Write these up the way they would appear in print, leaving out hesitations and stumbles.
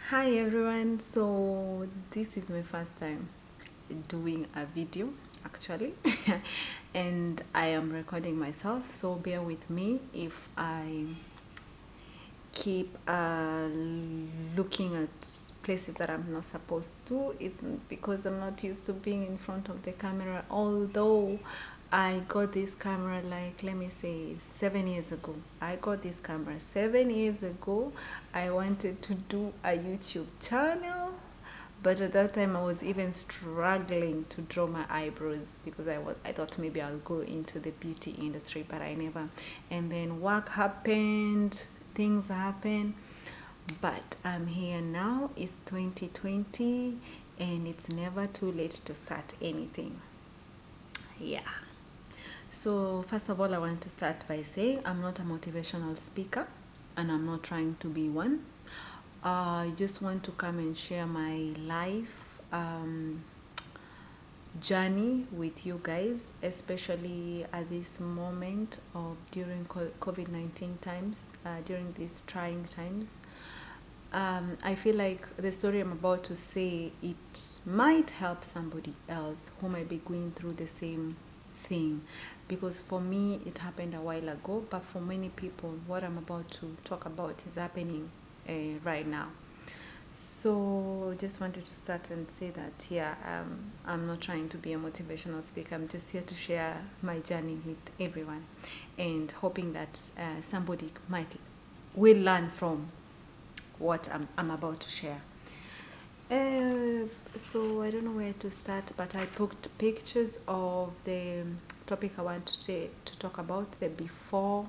Hi everyone, so this is my first time doing a video actually, and I am recording myself, so bear with me if I keep looking at places that I'm not supposed to. It's because I'm not used to being in front of the camera, although I got this camera like, let me say, 7 years ago. I got this camera 7 years ago. I wanted to do a YouTube channel, but at that time I was even struggling to draw my eyebrows because I thought maybe I'll go into the beauty industry, but I never. And then work happened, things happen, but I'm here now. It's 2020 and it's never too late to start anything. Yeah. So first of all, I want to start by saying I'm not a motivational speaker and I'm not trying to be one. I just want to come and share my life journey with you guys, especially at this moment of during COVID-19 times, during these trying times. I feel like the story I'm about to say, it might help somebody else who might be going through the same thing, because for me it happened a while ago, but for many people what I'm about to talk about is happening right now. So just wanted to start and say that, yeah, I'm not trying to be a motivational speaker. I'm just here to share my journey with everyone, and hoping that somebody might will learn from what I'm about to share. So I don't know where to start, but I put pictures of the topic I want to talk about, the before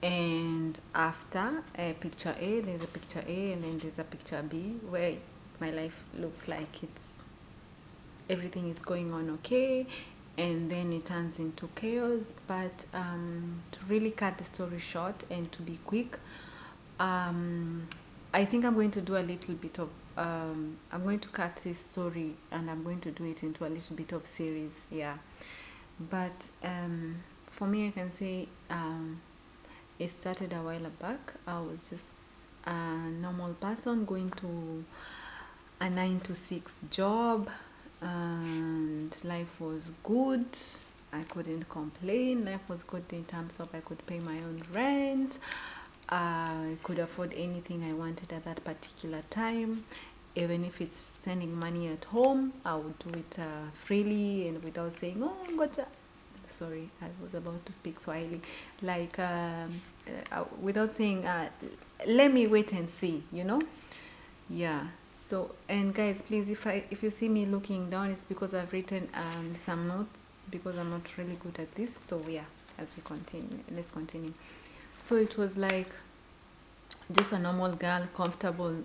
and after. Picture A, there's a picture A, and then there's a picture B where my life looks like it's everything is going on okay, and then it turns into chaos. But to really cut the story short and to be quick, I think I'm going to do a little bit of I'm going to cut this story and I'm going to do it into a little bit of series, yeah. But for me, I can say it started a while back. I was just a normal person going to a 9 to 6 job, and life was good. I couldn't complain. Life was good in terms of I could pay my own rent. I could afford anything I wanted at that particular time. Even if it's sending money at home, I would do it freely and without saying, "Oh, gotcha." Sorry, I was about to speak Swahili. Like, without saying, "Let me wait and see," you know? Yeah. So, and guys, please, if you see me looking down, it's because I've written some notes, because I'm not really good at this. So yeah, as we continue, let's continue. So it was like just a normal girl, comfortable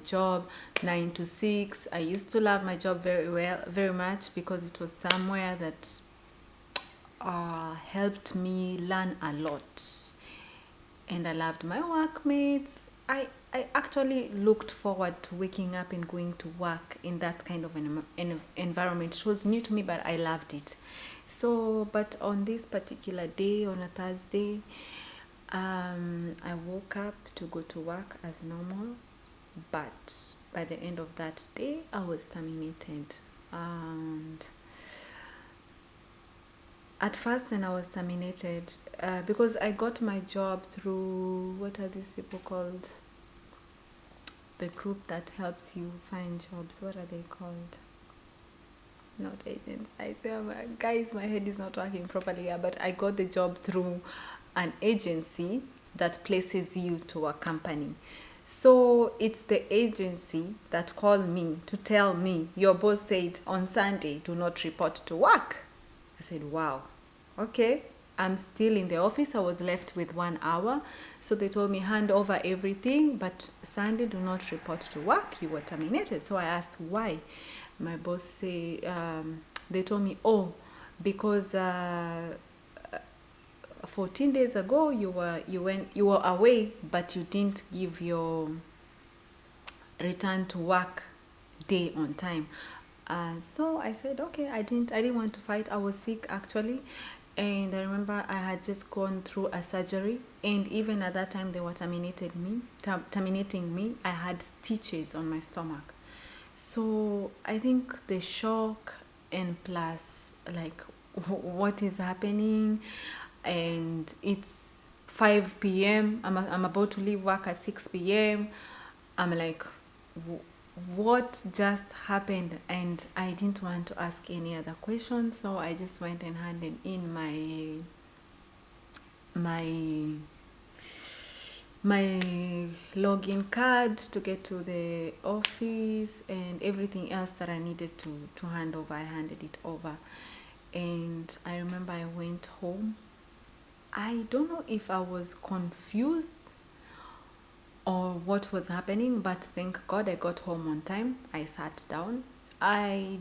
job, 9 to 6. I used to love my job very much, because it was somewhere that helped me learn a lot, and I loved my workmates. I actually looked forward to waking up and going to work in that kind of an environment. It was new to me, but I loved it. So, but on this particular day, on a Thursday, I woke up to go to work as normal, but by the end of that day, I was terminated. And at first, when I was terminated, because I got my job through, what are these people called? The group that helps you find jobs. What are they called? Not agents. I say, guys, my head is not working properly here, but I got the job through an agency that places you to a company. So it's the agency that called me to tell me, your boss said on Sunday, do not report to work. I said, wow, okay. I'm still in the office. I was left with 1 hour. So they told me, hand over everything, but Sunday, do not report to work. You were terminated. So I asked why. My boss say, they told me, oh, because 14 days ago you were away, but you didn't give your return to work day on time. So I said, okay, I didn't want to fight. I was sick actually, And I remember I had just gone through a surgery, and even at that time they were terminating me. I had stitches on my stomach. So I think the shock, and plus like what is happening, and it's 5 p.m. I'm about to leave work at 6 p.m. I'm like, what just happened? And I didn't want to ask any other questions, so I just went and handed in my my login card to get to the office, and everything else that I needed to hand over, I handed it over. And I remember I went home. I don't know if I was confused or what was happening, but thank God I got home on time. I sat down. I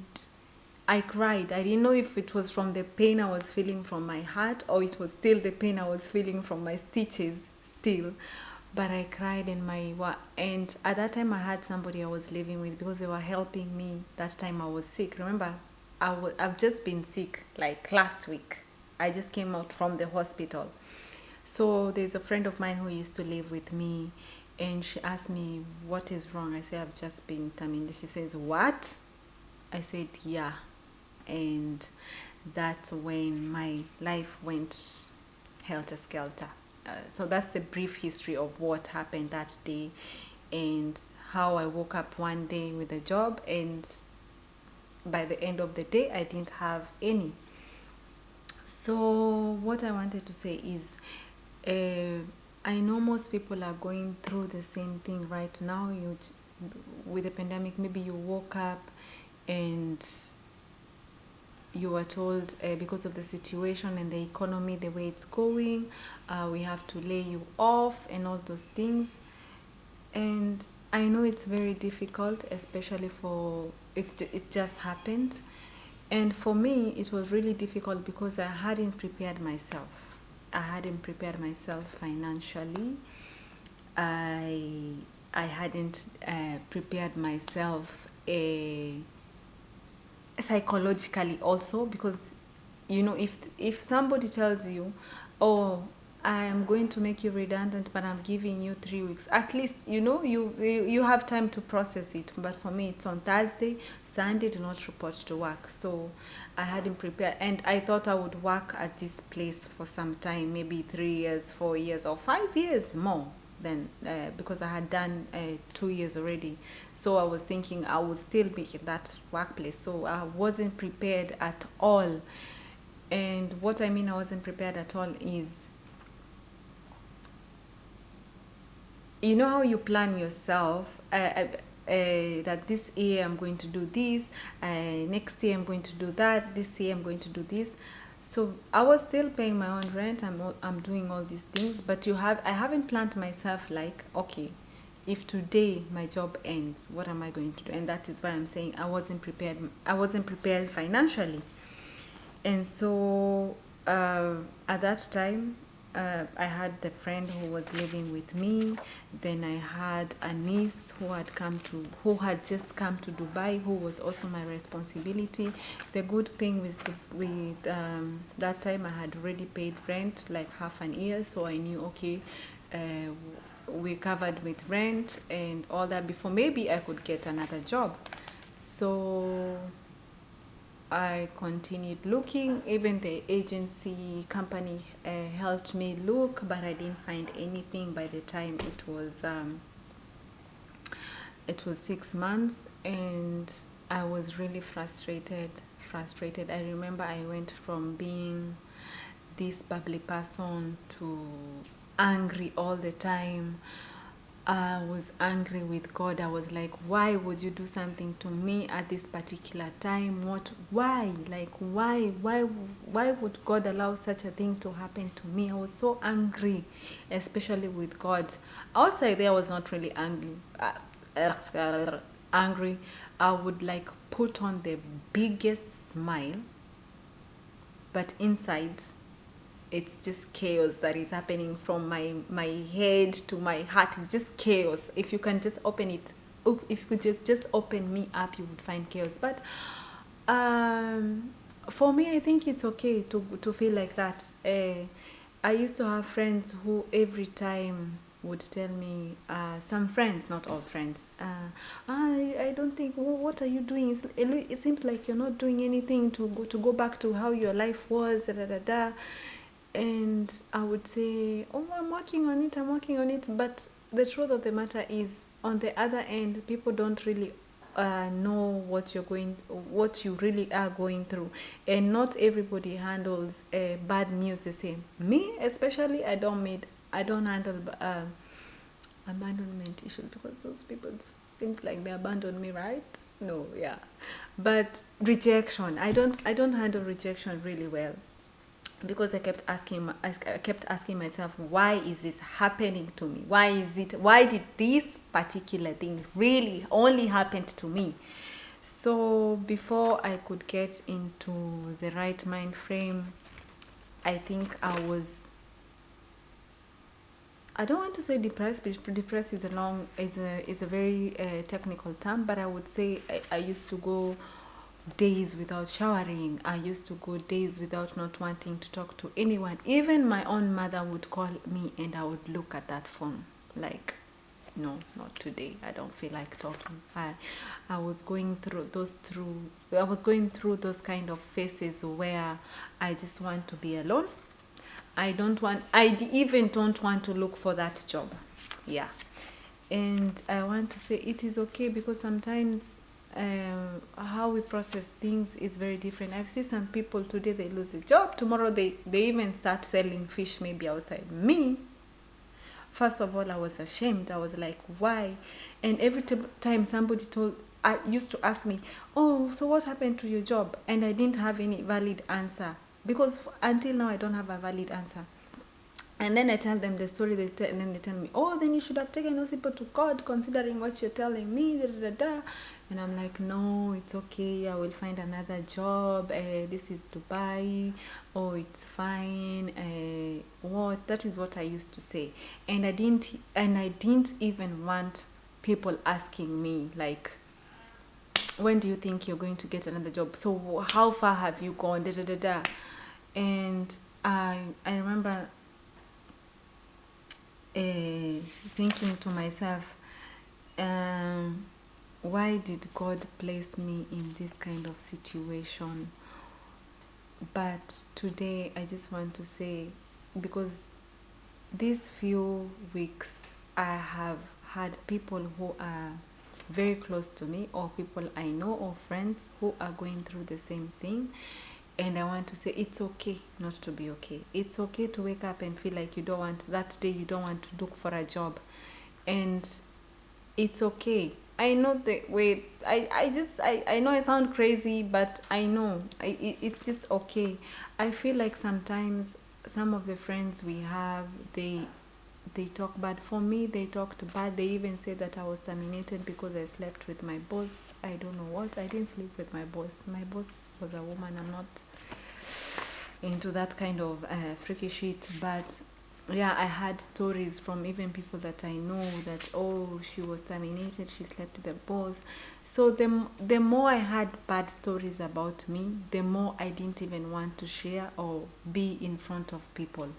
cried. I didn't know if it was from the pain I was feeling from my heart, or it was still the pain I was feeling from my stitches still. But I cried, and at that time I had somebody I was living with, because they were helping me that time I was sick. Remember, I've just been sick like last week. I just came out from the hospital. So there's a friend of mine who used to live with me, and she asked me, what is wrong? I said, I've just been terminated. She says, what? I said, yeah. And that's when my life went helter-skelter. So that's a brief history of what happened that day, and how I woke up one day with a job, and by the end of the day I didn't have any. So what I wanted to say is, I know most people are going through the same thing right now. With the pandemic, maybe you woke up and you were told, because of the situation and the economy, the way it's going, we have to lay you off and all those things. And I know it's very difficult, especially for if it just happened. And for me, it was really difficult because I hadn't prepared myself. I hadn't prepared myself financially. I I hadn't prepared myself psychologically also, because if somebody tells you, oh, I am going to make you redundant, but I'm giving you 3 weeks, at least you have time to process it. But for me, it's on Thursday, Sunday, do not report to work. So I hadn't prepared, and I thought I would work at this place for some time, maybe 3 years, 4 years, or 5 years more than, because I had done 2 years already. So I was thinking I would still be in that workplace. So I wasn't prepared at all. And what I mean I wasn't prepared at all is, you know how you plan yourself, that this year I'm going to do this, next year I'm going to do that, this year I'm going to do this. So I was still paying my own rent. I'm doing all these things, but I haven't planned myself like, okay, if today my job ends, what am I going to do? And that is why I'm saying I wasn't prepared. I wasn't prepared financially. And so at that time, I had the friend who was living with me. Then I had a niece who had just come to Dubai, who was also my responsibility. The good thing with that time, I had already paid rent like half an year, so I knew, okay, we covered with rent and all that before maybe I could get another job. So I continued looking. Even the agency company helped me look, but I didn't find anything. By the time it was 6 months, and I was really frustrated. I remember I went from being this bubbly person to angry all the time. I was angry with God. I was like, why would you do something to me at this particular time? Why? Like, why would God allow such a thing to happen to me? I was so angry, especially with God. Outside there, I was not really angry. Angry. I would like put on the biggest smile, but inside it's just chaos that is happening from my head to my heart. It's just chaos. If you can just open it, if you could just open me up, you would find chaos. But For me, I think it's okay to feel like that. I used to have friends who every time would tell me, some friends, not all friends, I don't think, what are you doing? It seems like you're not doing anything to go back to how your life was, da, da, da, da. And I would say, oh, I'm working on it. But the truth of the matter is, on the other end, people don't really know what you really are going through, and not everybody handles bad news the same. Me, especially, I don't handle abandonment issues, because those people seems like they abandoned me, right? No, yeah, but rejection, I don't handle rejection really well, because I kept asking myself, why is this happening to me? Why did this particular thing really only happen to me? So before I could get into the right mind frame, I think I don't want to say depressed, because depressed is a very technical term, but I would say I used to go days without showering. I used to go days without not wanting to talk to anyone. Even my own mother would call me, and I would look at that phone like, no, not today. I don't feel like talking. I was going through those kind of phases where I just want to be alone. Even don't want to look for that job. Yeah. And I want to say it is okay, because sometimes how we process things is very different. I've seen some people today, they lose a job, tomorrow they even start selling fish maybe outside. Me, first of all, I was ashamed. I was like, why? And every time somebody I used to ask me, oh, so what happened to your job? And I didn't have any valid answer, because until now I don't have a valid answer. And then I tell them the story, and then they tell me, oh, then you should have taken those people to court, considering what you're telling me, da, da, da, da. And I'm like, no, it's okay, I will find another job, this is Dubai, oh, it's fine, that is what I used to say. And I didn't even want people asking me, like, when do you think you're going to get another job? So how far have you gone, da, da, da, da. And I remember thinking to myself, why did God place me in this kind of situation? But today I just want to say, because these few weeks I have had people who are very close to me, or people I know, or friends who are going through the same thing. And I want to say, it's okay not to be okay. It's okay to wake up and feel like you don't want to look for a job. And it's okay. I know the way, I know I sound crazy, but I know it's just okay. I feel like sometimes some of the friends we have, they talk bad. For me, they talked bad. They even said that I was terminated because I slept with my boss. I don't know what. I didn't sleep with my boss. My boss was a woman. I'm not into that kind of freaky shit. But yeah, I had stories from even people that I know that, oh, she was terminated, she slept with the boss. So the more I had bad stories about me, the more I didn't even want to share or be in front of people.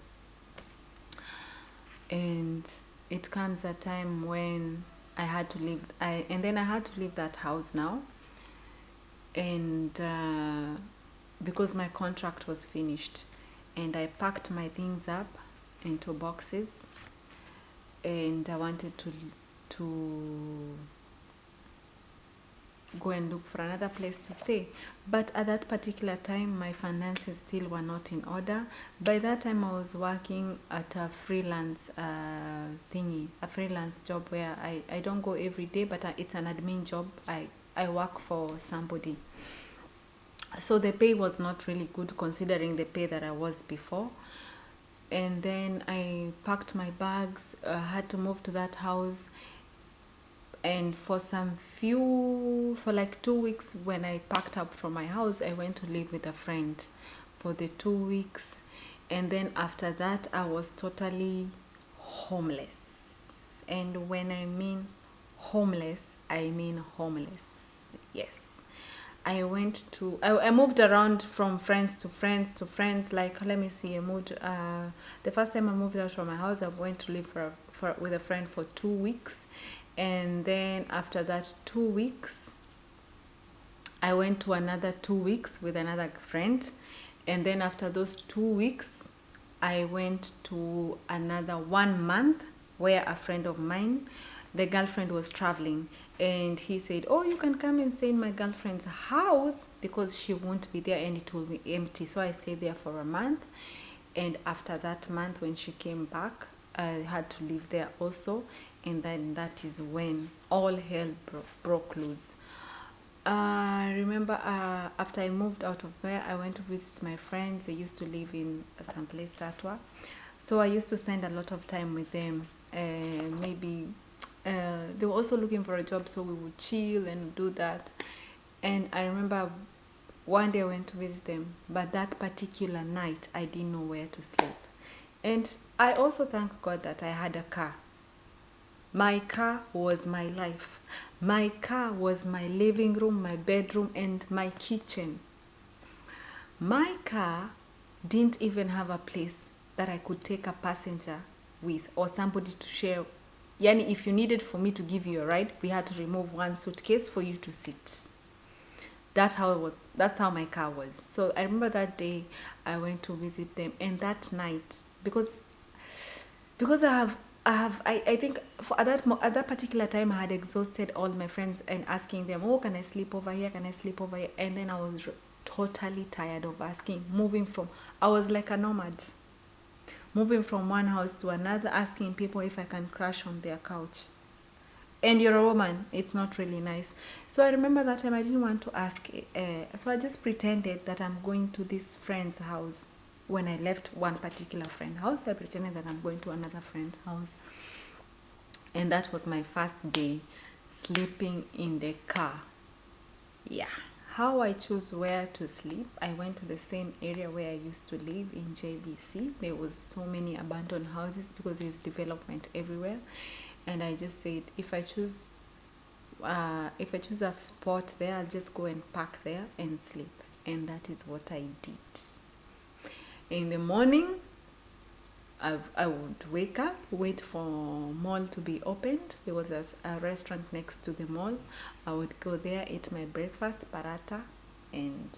And it comes a time when I had to leave. And then I had to leave that house now, and because my contract was finished, and I packed my things up into boxes, and I wanted to go and look for another place to stay. But at that particular time, my finances still were not in order. By that time, I was working at a freelance a freelance job where I don't go every day, but it's an admin job. I work for somebody. So the pay was not really good, considering the pay that I was before. And then I packed my bags, had to move to that house. And for like 2 weeks, when I packed up from my house, I went to live with a friend for the 2 weeks. And then after that, I was totally homeless. And when I mean homeless, I mean homeless. Yes. I moved around from friends to friends to friends. Like, let me see, I moved, the first time I moved out from my house, I went to live with a friend for 2 weeks. And then after that 2 weeks, I went to another 2 weeks with another friend. And then after those 2 weeks, I went to another 1 month where a friend of mine, the girlfriend was traveling, and he said, "Oh, you can come and stay in my girlfriend's house because she won't be there and it will be empty." So I stayed there for a month, and after that month, when she came back, I had to live there also, and then that is when all hell broke loose. I remember after I moved out of there, I went to visit my friends. They used to live in some place, Satwa. So I used to spend a lot of time with them. Maybe they were also looking for a job, so we would chill and do that. And I remember one day I went to visit them, but that particular night I didn't know where to sleep. And I also thank God that I had a car. My car was my life. My car was my living room, my bedroom, and my kitchen. My car didn't even have a place that I could take a passenger with or somebody to share. Yani, if you needed for me to give you a ride, we had to remove one suitcase for you to sit. That's how it was. That's how my car was. So I remember that day I went to visit them, and that night, because I think for at that particular time I had exhausted all my friends and asking them, "Oh, can I sleep over here, can I sleep over here?" And then I was totally tired of asking. I was like a nomad, moving from one house to another, asking people if I can crash on their couch. And you're a woman, it's not really nice. So I remember that time I didn't want to ask, so I just pretended that I'm going to this friend's house. When I left one particular friend's house, I pretended that I'm going to another friend's house. And that was my first day sleeping in the car. Yeah. How I chose where to sleep, I went to the same area where I used to live in JVC. There was so many abandoned houses because there's development everywhere. And I just said, if I choose a spot there, I'll just go and park there and sleep. And that is what I did. In the morning, I would wake up, wait for mall to be opened. There was a restaurant next to the mall. I would go there, eat my breakfast, paratha, and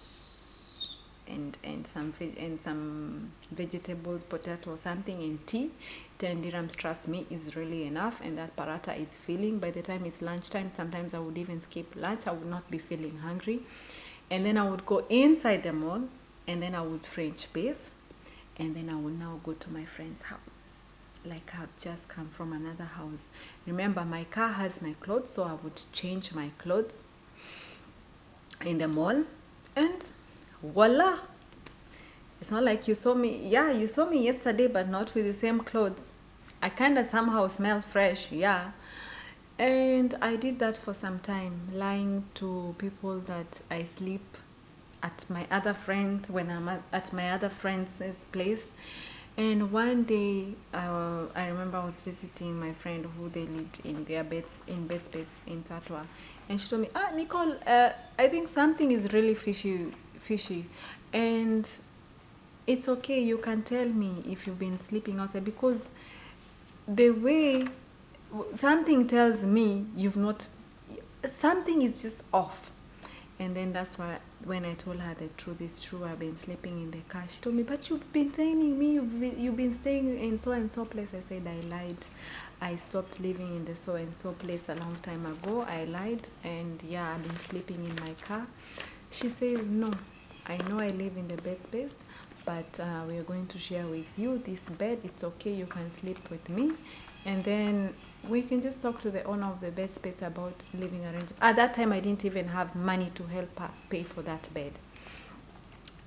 some vegetables, potato or something, and tea. 10 dirhams, trust me, is really enough, and that paratha is filling. By the time it's lunchtime, sometimes I would even skip lunch. I would not be feeling hungry. And then I would go inside the mall, and then I would French bathe, and then I will now go to my friend's house. Like I've just come from another house. Remember, my car has my clothes, so I would change my clothes in the mall, and voila. It's not like you saw me. Yeah, you saw me yesterday, but not with the same clothes. I kind of somehow smell fresh, yeah. And I did that for some time, lying to people that I sleep at my other friend when I'm at my other friend's place. And one day, I remember I was visiting my friend who they lived in their bed space in Tatwa, and she told me, Nicole, I think something is really fishy, and it's okay. You can tell me if you've been sleeping outside, because the way something tells me you've not, something is just off. And then that's why when I told her the truth is true, I've been sleeping in the car. She told me, "But you've been telling me you've been staying in so and so place." I said I lied. I stopped living in the so and so place a long time ago. I lied, and yeah, I've been sleeping in my car. She says, "No, I know I live in the bed space, but we are going to share with you this bed. It's okay, you can sleep with me, and then we can just talk to the owner of the bed space about living arrangement." At that time, I didn't even have money to help her pay for that bed.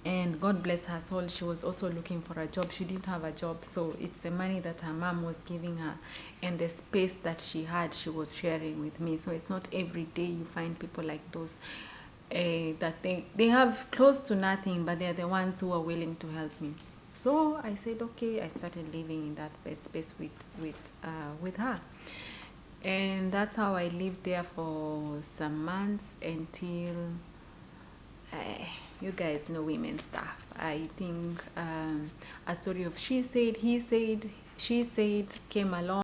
And God bless her soul, she was also looking for a job. She didn't have a job, so it's the money that her mom was giving her and the space that she had, she was sharing with me. So it's not every day you find people like those, that they have close to nothing, but they're the ones who are willing to help me. So I said, okay, I started living in that bed space with her. And that's how I lived there for some months until you guys know women stuff. I think a story of she said, he said, she said came along.